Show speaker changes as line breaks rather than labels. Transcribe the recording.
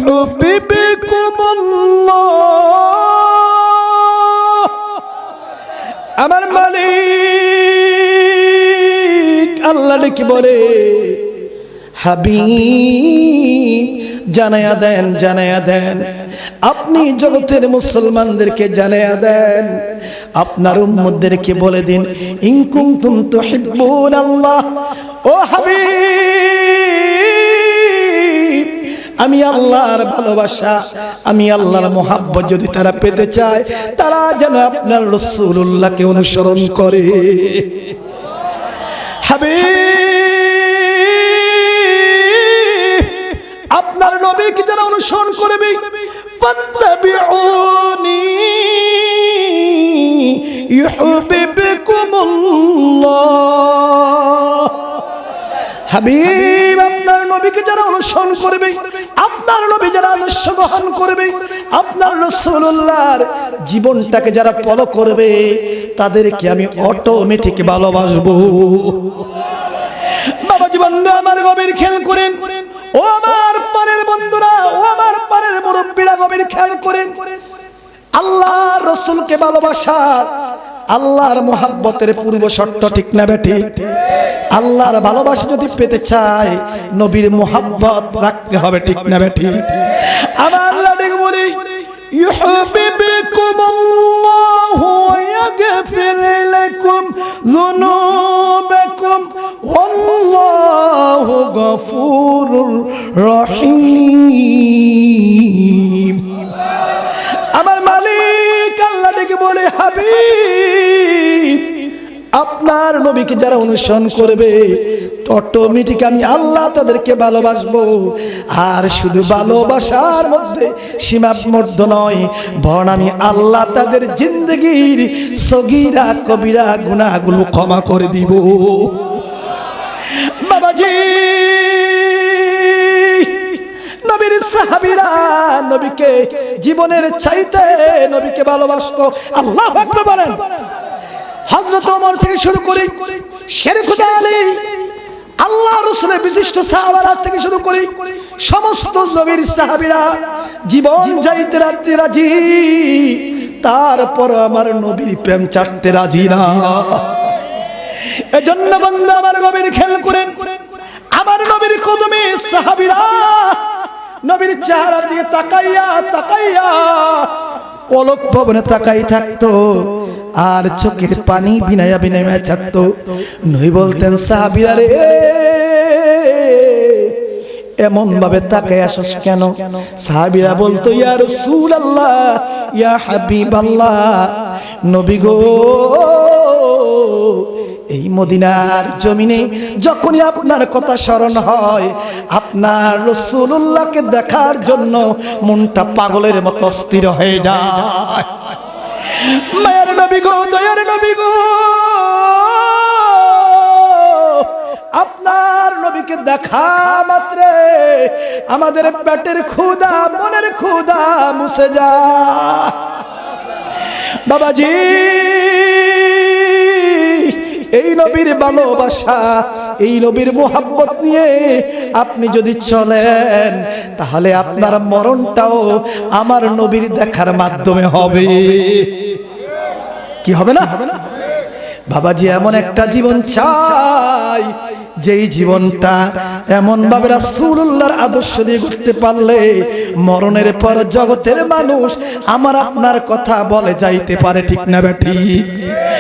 ইউহিব্বুকুমুল্লাহ। আমার মালিক আল্লাহ ডেকে বলে, হাবিব জানায়া দেন, জানায়া দেন, আপনি জগতের মুসলমানদেরকে জানায়া দেন, আপনার উম্মতদেরকে বলে দিন, ইন কুনতুম তুহিব্বুনাল্লাহ, ও হাবিব, আমি আল্লাহর ভালোবাসা, আমি আল্লাহর মোহাব্বত যদি তারা পেতে চায়, তারা যেন আপনার রাসূলুল্লাহকে অনুসরণ করে। হাবিব আপনার নবীকে যারা অনুসরণ করবে, ফাত্তাবিউনি ইউহিব্বুকুমুল্লাহ। হাবিব আপনার নবীকে যারা অনুসরণ করবে, আপনার নবী যারা আদর্শ গ্রহণ করবে, আপনার রাসূলুল্লাহর জীবনটাকে যারা ফলো করবে, তাদেরকে আমি অটোমেটিক ভালোবাসবো। বাবা জীবন আমার গভীর খেয়াল করেন, ও আমার পারের বন্ধুরা, ও আমার পারের মুরব্বীরা গভীর খেয়াল করেন। আল্লাহর রাসূলকে ভালোবাসার, আল্লাহর মোহাব্বতের পূর্ব শর্ত ঠিক না বেঠিক? আল্লাহর ভালোবাসা যদি পেতে চায়, নবীর মোহাব্বত রাখতে হবে, ঠিক না বেঠিক? আমার আল্লাহ ডেকে বলি, ইউহিব্বুকুমুল্লাহু ওয়া ইয়াগফির লাকুম যুনুবাকুম ওয়াল্লাহু গফুরুর রহিম। আমার মালিক আল্লাহ ডেকে বলে, হাবিব আপনার নবীকে যারা অনুসরণ করবে, অটোমেটিক আমি আল্লাহ তাদেরকে ভালোবাসবো। আর শুধু ভালোবাসার মধ্যে সীমাবদ্ধ নয়, বরং আমি আল্লাহ তাদের জিন্দেগির সগীরা কবিরা গুনাহগুলো ক্ষমা করে দিব। বাবাজি, নবীর সাহাবীরা নবীকে জীবনের চাইতে নবীকে ভালোবাসতো। আল্লাহু আকবার বলেন। হযরত ওমর থেকে শুরু করে শের খুদা আলী, আল্লাহ রাসূলের বিশিষ্ট সাহাবারা থেকে শুরু করে সমস্ত নবীর সাহাবীরা জীবন যাইতে রাজি, তারপর আমার নবীর প্রেম ছাড়তে রাজি না। এজন্য বান্দা আমার গভীর খেয়াল করেন, আমার নবীর কদমে সাহাবীরা নবীর চেহারার দিকে তাকাইয়া তাকাইয়া পলক ভবনে তাকাই থাকতো, আর চোখের পানি বিনায়া বিনায়া ছাড়তো। নবী বলতেন, সাহাবীরা রে, এমন ভাবে তাকাই আসস কেন? সাহাবীরা বলতো, ইয়া রাসূলুল্লাহ, ইয়া হাবিবাল্লাহ, নবী গো, এই মদিনার জমিনে যখনই আপনার কথা স্মরণ হয়, আপনার রাসূলুল্লাহকে দেখার জন্য মনটা পাগলের মতো অস্থির হয়ে যায়। মায়ের নবী গো, দয়ার নবী গো, আপনার নবীকে দেখা মাত্রে আমাদের পেটের ক্ষুধা, মনের ক্ষুধা মুছে যায়। বাবাজি, এই নবীর ভালোবাসা, এই নবীর মোহাব্বত নিয়ে আপনি যদি চলেন, তাহলে আপনার মরণটাও আমার নবীর দেখার মাধ্যমে হবে। কি হবে না? বাবাজি, এমন একটা জীবন চাই, যেই জীবনটা এমন ভাবে রাসূলুল্লাহর আদর্শ দিয়ে ঘুরতে পারলে মরণের পর জগতের মানুষ আমার আপনার কথা বলে যাইতে পারে, ঠিক না বেঠিক?